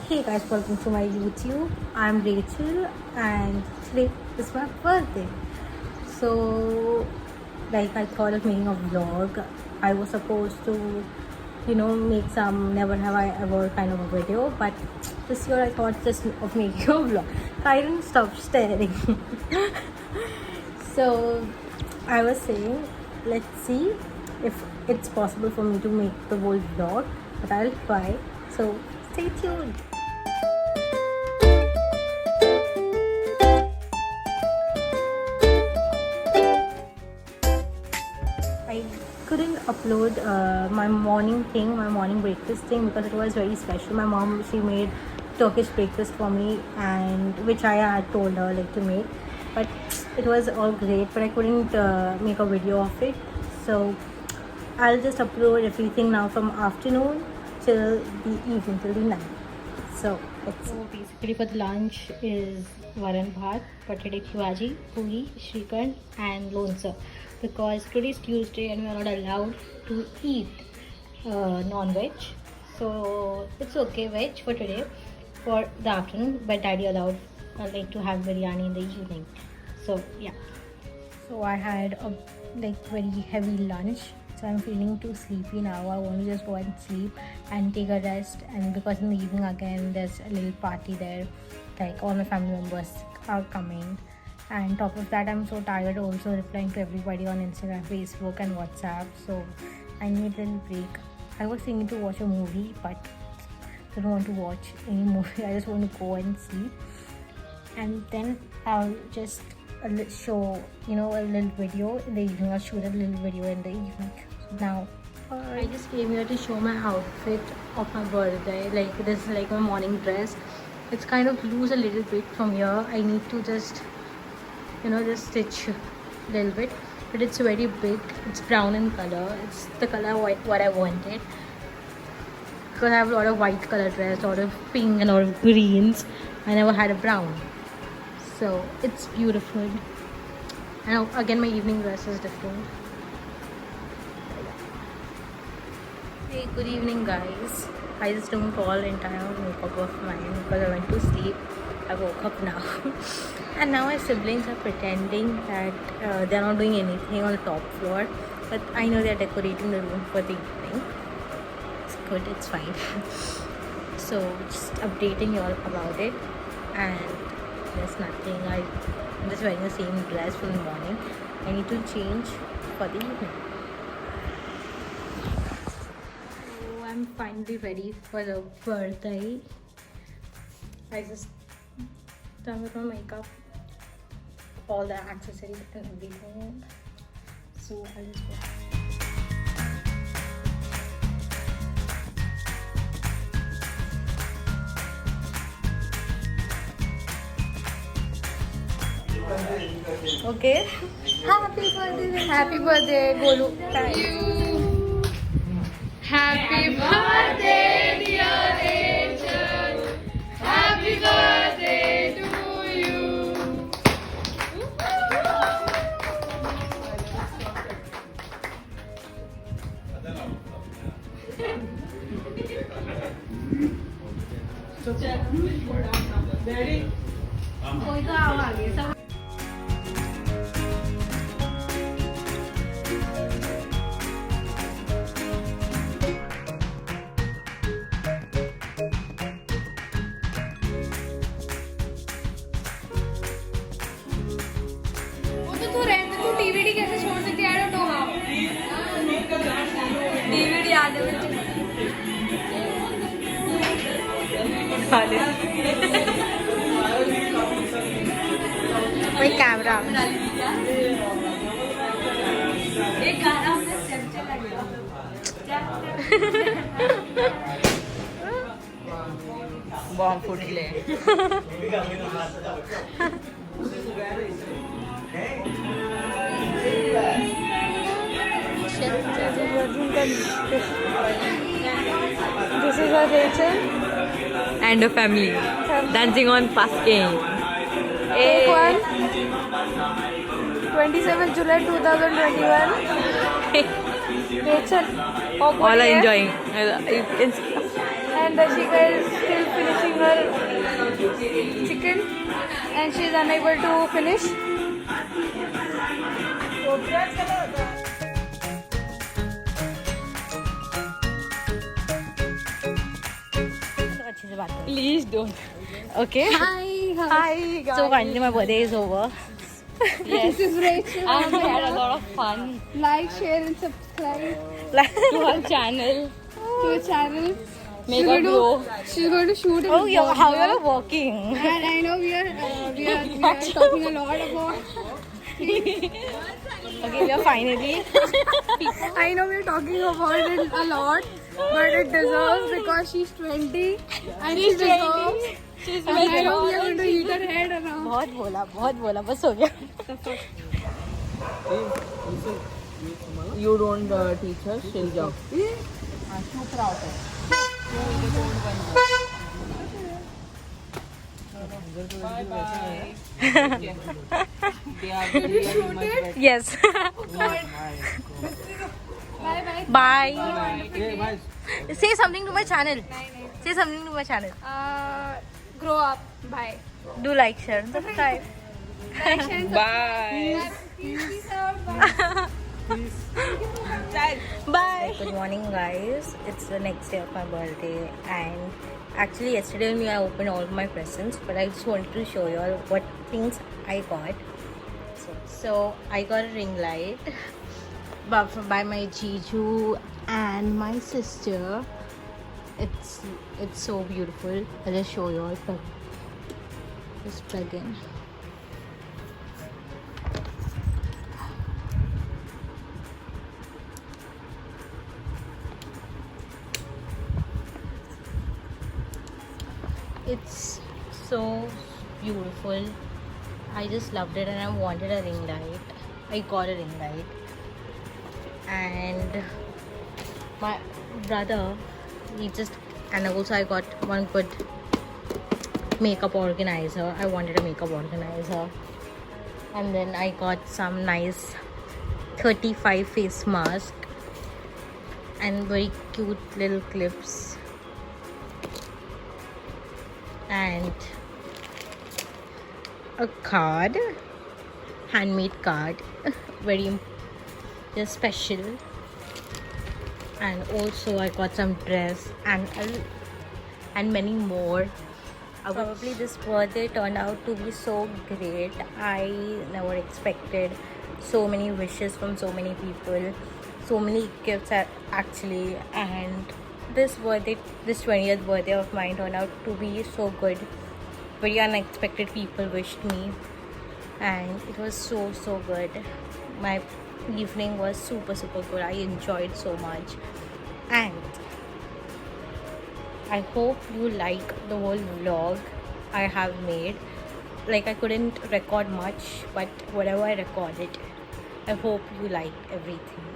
Hey guys, welcome to my YouTube. I'm Rachel and today is my birthday. So, I thought of making a vlog. I was supposed to, make some never have I ever kind of a video, but this year I thought just of making a vlog. I didn't stop staring. So, I was saying, let's see if it's possible for me to make the whole vlog, but I'll try. So, stay tuned. I couldn't upload my morning breakfast thing because it was very special. My mom, she made Turkish breakfast for me, and which I had told her to make, but it was all great. But I couldn't make a video of it, so I'll just upload everything now from afternoon till the evening, till the night. So basically for the lunch is varan bhat, potato bhaji, puri, shrikhand and lonsa, because today is Tuesday and we are not allowed to eat non-veg. So it's okay veg for today for the afternoon, but daddy allowed to have biryani in the evening. So yeah. So I had a very heavy lunch. So I'm feeling too sleepy now. I want to just go and sleep and take a rest. And because in the evening again there's a little party there, all my family members are coming. And top of that, I'm so tired also replying to everybody on Instagram, Facebook and WhatsApp. So I need a little break. I was thinking to watch a movie, but I don't want to watch any movie. I just want to go and sleep. And then I'll just show a little video in the evening. I'll shoot a little video in the evening. Now I just came here to show my outfit of my birthday. This is my morning dress. It's kind of loose a little bit from here. I need to just just stitch a little bit, but it's very big. It's brown in color. It's the color what I wanted, because I have a lot of white color dress, a lot of pink and a lot of greens. I never had a brown, so it's beautiful. And again, my evening dress is different. Hey, good evening guys. I just don't all entire makeup of mine because I went to sleep. I woke up now and now my siblings are pretending that they're not doing anything on the top floor, but I know they're decorating the room for the evening. It's good, it's fine. So just updating you all about it, and there's nothing. I'm just wearing the same dress from the morning. I need to change for the evening. So I'm finally ready for the birthday. I just done with my makeup, all the accessories and everything. So I'll just go. Okay. Happy birthday, Golu. Thank you. Happy birthday, dear Rachel. Happy birthday to you. Ready? कोई तो आओ आगे सब. DVD कैसे छोड़ सकती है? I don't know how. DVD आने में खाली वही कैमरा. एक गाना हमने स्टेप चला गया. बॉम्ब फुटले. This is our Rachel And a family dancing on Paskin. Take one. 27 July 2021. Rachel All are enjoying. You can see. and Rashika is still finishing chicken and she's unable to finish. अच्छे से बात करो. Please don't. Okay. Hi. Hi guys. So finally my birthday is over. This is Rachel. And we had a lot of fun Like, share and subscribe to our channel. to the channel. Make a glow. She's going to shoot it. Oh, how you're working? And I know we are talking a lot about. Okay, we are finally. I know we are talking about it a lot, but it deserves because she's 20 and she deserves. And I know we are going to eat her head around. बहुत बोला बस हो गया. You don't teach her, she'll jump. Yes. Bye bye. Bye. Say something to my channel. Say something to my channel. Grow up. Bye. Do like, share, and subscribe. Like, share, and Bye. peace out. Bye. Bye. Good morning, guys. It's the next day of my birthday, and actually yesterday only I opened all my presents, but I just wanted to show you all what things I got. So I got a ring light by my Jiju and my sister. It's so beautiful. I'll just show you all. Just plug in. It's so beautiful. I just loved it and I wanted a ring light. I got a ring light. And my brother, and also I got one good makeup organizer. I wanted a makeup organizer. And then I got some nice 35 face mask and very cute little clips. And a card, handmade card, very just special. And also I got some dress and many more. Probably this birthday turned out to be so great. I never expected so many wishes from so many people, so many gifts actually, and this 20th birthday of mine turned out to be so good. Very unexpected people wished me, and it was so good. My evening was super good. I enjoyed so much, and I hope you like the whole vlog I have made. Like, I couldn't record much, but whatever I recorded, I hope you liked everything.